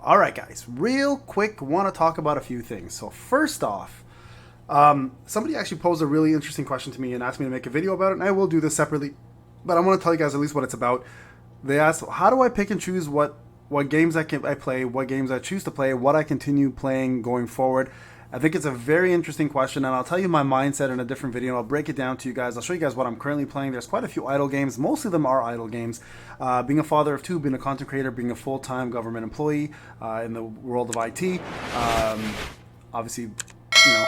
All right, guys, real quick, want to talk about a few things. So first off, somebody actually posed a really interesting question to me and asked me to make a video about it, and I will do this separately, but I want to tell you guys at least what it's about. They asked, how do I pick and choose what games I play, what games I choose to play, what I continue playing going forward? I think it's a very interesting question, and I'll tell you my mindset in a different video, and I'll break it down to you guys. I'll show you guys what I'm currently playing. There's quite a few idle games. Most of them are idle games. Being a father of two, being a content creator, being a full-time government employee in the world of IT, obviously, you know,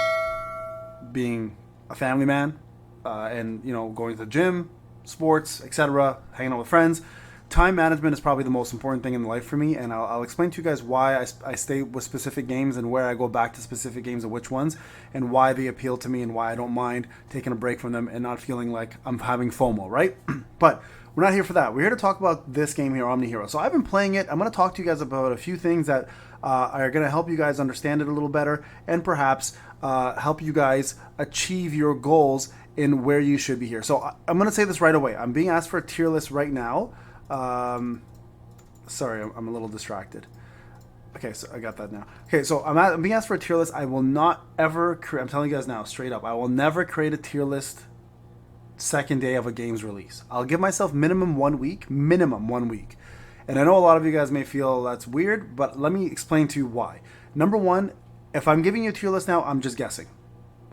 being a family man, and, you know, going to the gym, sports, etc., hanging out with friends. Time management is probably the most important thing in life for me, and I'll explain to you guys why I stay with specific games and where I go back to specific games and which ones, and why they appeal to me and why I don't mind taking a break from them and not feeling like I'm having FOMO, right? But we're not here for that. We're here to talk about this game here, Omniheroes. So I've been playing it. I'm going to talk to you guys about a few things that are going to help you guys understand it a little better and perhaps help you guys achieve your goals in where you should be here. So I'm going to say this right away. I'm being asked for a tier list right now. Sorry, I'm a little distracted. Okay, so I got that now. Okay, so I'm being asked for a tier list. I will not ever create, I'm telling you guys now, straight up, I will never create a tier list second day of a game's release. I'll give myself minimum 1 week. And I know a lot of you guys may feel that's weird, but let me explain to you why. Number one, if I'm giving you a tier list now, I'm just guessing.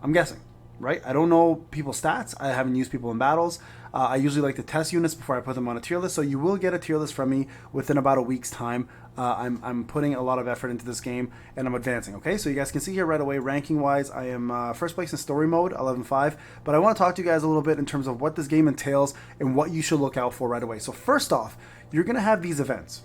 I'm guessing, right? I don't know people's stats. I haven't used people in battles. I usually like to test units before I put them on a tier list, so you will get a tier list from me within about a week's time. I'm putting a lot of effort into this game, and I'm advancing, okay? So you guys can see here right away, ranking-wise, I am first place in story mode, 11-5, but I want to talk to you guys a little bit in terms of what this game entails and what you should look out for right away. So first off, you're going to have these events.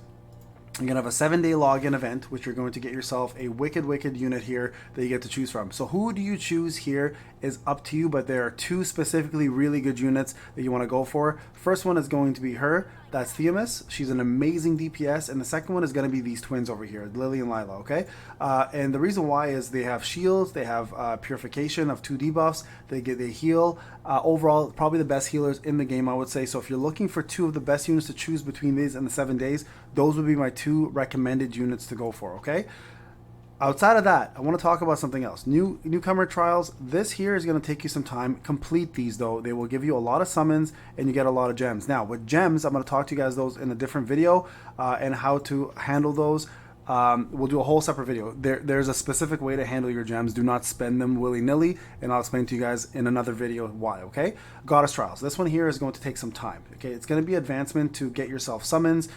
You're going to have a 7-day login event, which you're going to get yourself a wicked unit here that you get to choose from. So who do you choose here is up to you, but there are two specifically really good units that you want to go for. First one is going to be her. That's Themis. She's an amazing DPS. And the second one is going to be these twins over here, Lily and Lila, okay? And the reason why is they have shields, they have purification of 2 debuffs, they heal. Overall, probably the best healers in the game, I would say. So if you're looking for 2 of the best units to choose between these and the 7 days, those would be my 2 recommended units to go for, okay? Outside of that, I want to talk about something else. Newcomer trials. This here is going to take you some time. Complete these, though. They will give you a lot of summons, and you get a lot of gems. Now, with gems, I'm going to talk to you guys those in a different video and how to handle those. We'll do a whole separate video. There's a specific way to handle your gems. Do not spend them willy-nilly, and I'll explain to you guys in another video why, okay? Goddess Trials. This one here is going to take some time, okay? It's going to be advancement to get yourself summons,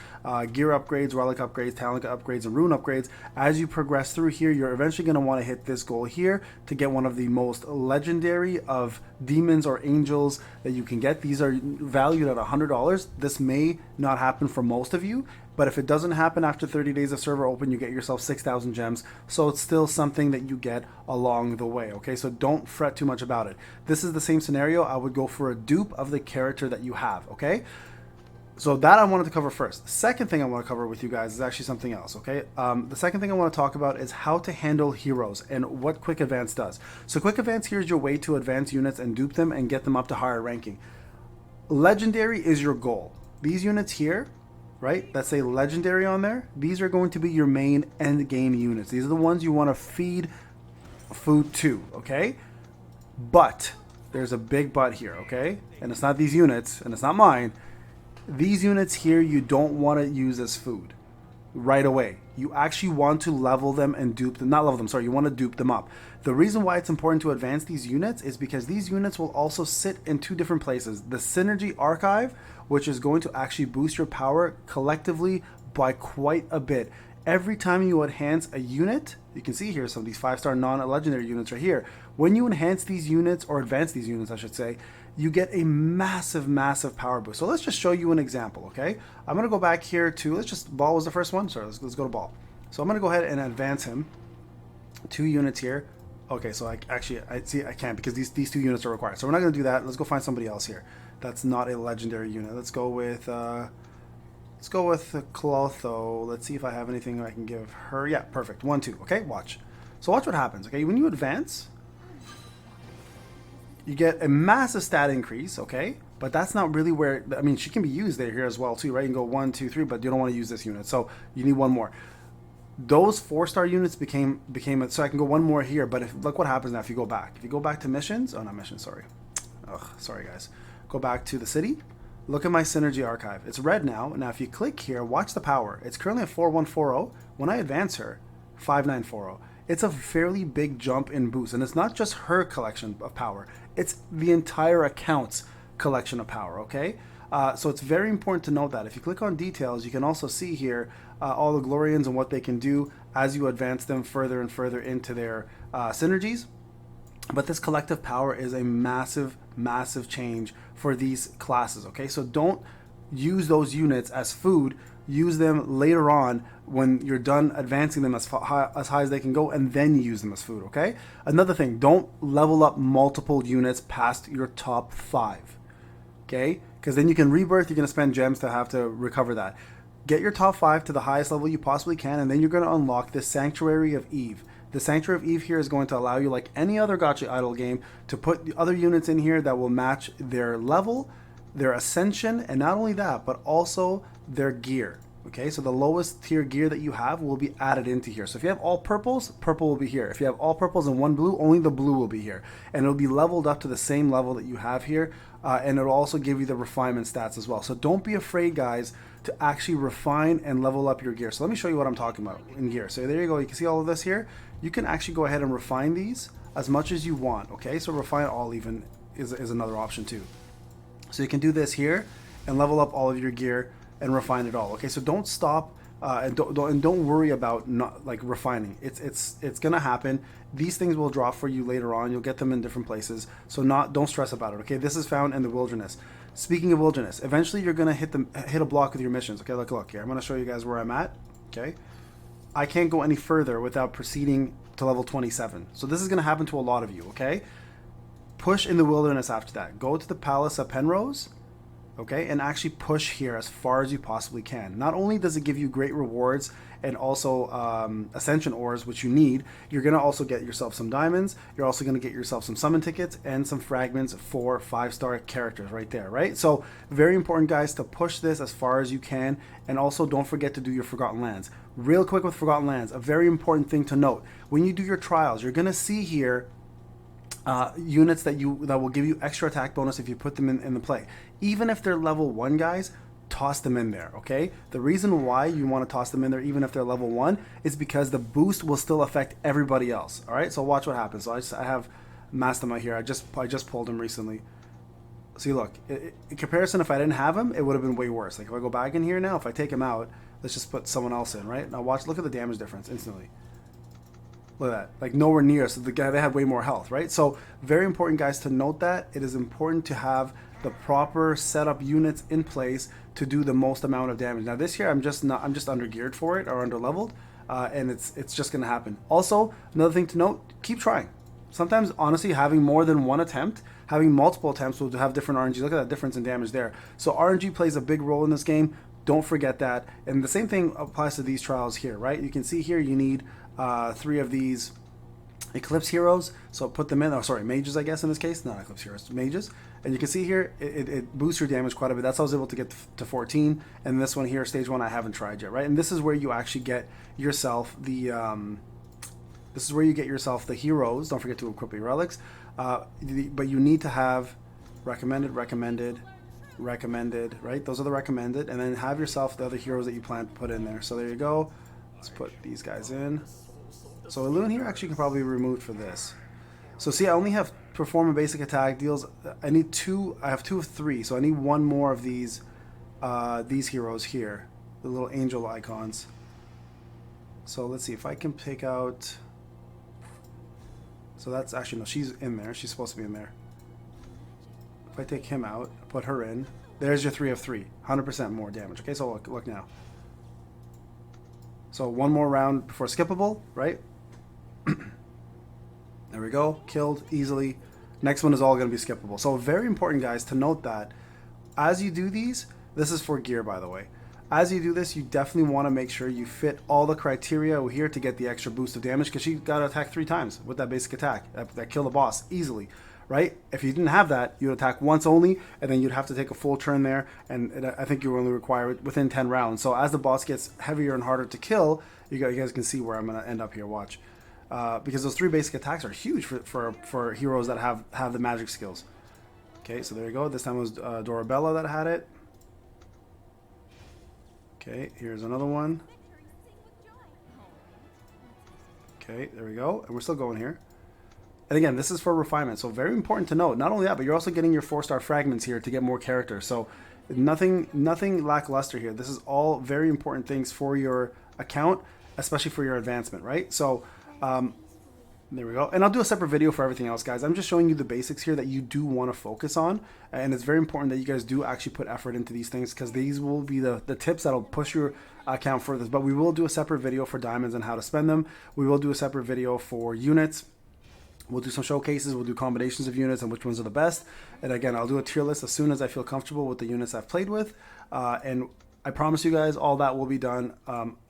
gear upgrades, relic upgrades, talent upgrades, and rune upgrades. As you progress through here, you're eventually going to want to hit this goal here to get one of the most legendary of demons or angels that you can get. These are valued at $100. This may not happen for most of you, but if it doesn't happen after 30 days of server open, you get yourself 6,000 gems. So it's still something that you get along the way, okay? So don't fret too much about it. This is the same scenario. I would go for a dupe of the character that you have, okay? So that I wanted to cover first. The second thing I want to cover with you guys is actually something else, okay? The second thing I want to talk about is how to handle heroes and what Quick Advance does. So Quick Advance here is your way to advance units and dupe them and get them up to higher ranking. Legendary is your goal. These units here, right, that say legendary on there, these are going to be your main end game units. These are the ones you want to feed food to, okay? But there's a big but here, okay? And it's not these units, and it's not mine. These units here you don't want to use as food right away. You actually want to level them and dupe them, not level them, sorry, you want to dupe them up. The reason why it's important to advance these units is because these units will also sit in 2 different places. The Synergy Archive, which is going to actually boost your power collectively by quite a bit. Every time you enhance a unit, you can see here some of these 5-star non-legendary units right here. When you enhance these units, or advance these units I should say, you get a massive power boost. So let's just show you an example, okay? I'm going to go back here to, Ball was the first one? Sorry, let's go to Ball. So I'm going to go ahead and advance him. 2 units here. Okay, so I can't because these 2 units are required. So we're not going to do that. Let's go find somebody else here. That's not a legendary unit. Let's go with Clotho. Let's see if I have anything I can give her. Yeah, perfect. 1, 2. Okay, watch. So watch what happens. Okay, when you advance, you get a massive stat increase. Okay, but that's not really where. I mean, she can be used here as well too, right? You can go 1, 2, 3, but you don't want to use this unit, so you need 1 more. those 4-star units became so I can go one more here, but look what happens now if you go back. If you go back to missions, oh, not missions, sorry. Ugh, sorry guys. Go back to the city. Look at my synergy archive. It's red now. Now if you click here, watch the power. It's currently at 4140. When I advance her, 5940. It's a fairly big jump in boost, and it's not just her collection of power. It's the entire account's collection of power, okay? So it's very important to note that. If you click on details, you can also see here all the Glorians and what they can do as you advance them further and further into their synergies. But this collective power is a massive, massive change for these classes, okay? So don't use those units as food. Use them later on when you're done advancing them as high as they can go, and then use them as food, okay? Another thing, don't level up multiple units past your top 5, okay? Because then you can rebirth, you're going to spend gems to have to recover that. Get your top 5 to the highest level you possibly can, and then you're going to unlock this Sanctuary of Eve. The Sanctuary of Eve here is going to allow you, like any other gacha idle game, to put other units in here that will match their level, their ascension, and not only that, but also their gear. Okay, so the lowest tier gear that you have will be added into here. So if you have all purples, purple will be here. If you have all purples and one blue, only the blue will be here. And it'll be leveled up to the same level that you have here. And it'll also give you the refinement stats as well. So don't be afraid, guys, to actually refine and level up your gear. So let me show you what I'm talking about in gear. So there you go. You can see all of this here. You can actually go ahead and refine these as much as you want. Okay, so refine all even is another option too. So you can do this here and level up all of your gear and refine it all. Okay, so don't stop and don't worry about not like refining. It's gonna happen. These things will drop for you later on. You'll get them in different places. So don't stress about it. Okay, this is found in the wilderness. Speaking of wilderness, eventually you're gonna hit a block with your missions. Okay, look here. I'm gonna show you guys where I'm at. Okay, I can't go any further without proceeding to level 27. So this is gonna happen to a lot of you. Okay, push in the wilderness after that. Go to the palace of Penrose. Okay, and actually push here as far as you possibly can. Not only does it give you great rewards and also ascension ores, which you need, you're going to also get yourself some diamonds. You're also going to get yourself some summon tickets and some fragments for 5-star characters right there, right? So very important, guys, to push this as far as you can. And also don't forget to do your Forgotten Lands. Real quick with Forgotten Lands, a very important thing to note. When you do your trials, you're going to see here units that will give you extra attack bonus if you put them in the play. Even if they're level 1, guys, toss them in there, okay? The reason why you want to toss them in there even if they're level 1 is because the boost will still affect everybody else, all right? So watch what happens. So I have Mastema here. I just pulled him recently. See, look, in comparison, if I didn't have him, it would have been way worse. Like if I go back in here now, if I take him out, let's just put someone else in, right? Now watch, look at the damage difference instantly. Look at that, like nowhere near. So the guy, they had way more health, right? So very important, guys, to note that it is important to have the proper setup units in place to do the most amount of damage. Now this here, I'm just under geared for it or under leveled, and it's just gonna happen. Also, another thing to note: keep trying. Sometimes, honestly, having more than one attempt, having multiple attempts will have different RNG. Look at that difference in damage there. So RNG plays a big role in this game. Don't forget that. And the same thing applies to these trials here, right? You can see here you need 3 of these Eclipse Heroes, so put them in. Oh, sorry, mages, I guess in this case, not Eclipse Heroes, mages. And you can see here it boosts your damage quite a bit. That's how I was able to get to 14. And this one here, stage 1, I haven't tried yet, right? And this is where you actually get yourself the heroes. Don't forget to equip your relics. But you need to have recommended, right? Those are the recommended, and then have yourself the other heroes that you plan to put in there. So there you go. Let's put these guys in. So Elune here actually can probably be removed for this. So see, I only have perform a basic attack, deals. I need 2. I have 2 of 3, so I need 1 more of these heroes here, the little angel icons. So let's see if I can pick out. So that's actually, no, she's in there. She's supposed to be in there. If I take him out, put her in. There's your 3 of 3, 100% more damage. Okay, so look now. So 1 more round before skippable, right? There we go, killed easily. Next one is all going to be skippable. So very important, guys, to note that as you do these, this is for gear, by the way. As you do this, you definitely want to make sure you fit all the criteria here to get the extra boost of damage, because she got to attack 3 times with that basic attack that killed the boss easily. Right? If you didn't have that, you'd attack once only, and then you'd have to take a full turn there, and I think you only require it within 10 rounds. So as the boss gets heavier and harder to kill, you guys can see where I'm going to end up here. Watch. Because those 3 basic attacks are huge for heroes that have the magic skills. Okay, so there you go. This time it was Dorabella that had it. Okay, here's another one. Okay, there we go. And we're still going here. And again, this is for refinement. So very important to note. Not only that, but you're also getting your 4-star fragments here to get more characters. So nothing lackluster here. This is all very important things for your account, especially for your advancement, right? So there we go. And I'll do a separate video for everything else, guys. I'm just showing you the basics here that you do want to focus on. And it's very important that you guys do actually put effort into these things, because these will be the tips that'll push your account further. But we will do a separate video for diamonds and how to spend them. We will do a separate video for units. We'll do some showcases. We'll do combinations of units and which ones are the best. And again, I'll do a tier list as soon as I feel comfortable with the units I've played with. And I promise you guys all that will be done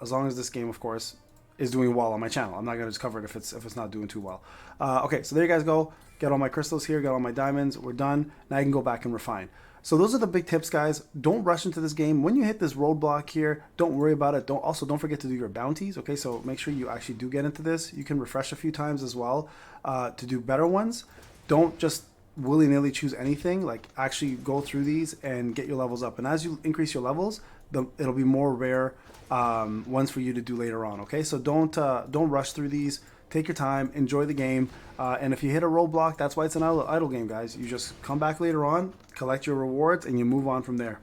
as long as this game, of course, is doing well on my channel. I'm not going to just cover it if it's not doing too well. Okay, so there you guys go. Get all my crystals here, get all my diamonds. We're done. Now I can go back and refine. So those are the big tips, guys. Don't rush into this game. When you hit this roadblock here, don't worry about it. Don't forget to do your bounties. Okay, so make sure you actually do get into this. You can refresh a few times as well to do better ones. Don't just willy-nilly choose anything. Like, actually go through these and get your levels up. And as you increase your levels, it'll be more rare ones for you to do later on. Okay, so don't rush through these. Take your time, enjoy the game, and if you hit a roadblock, that's why it's an idle game, guys. You just come back later on, collect your rewards, and you move on from there.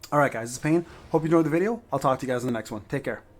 All right, guys, this is Payne. Hope you enjoyed the video. I'll talk to you guys in the next one. Take care.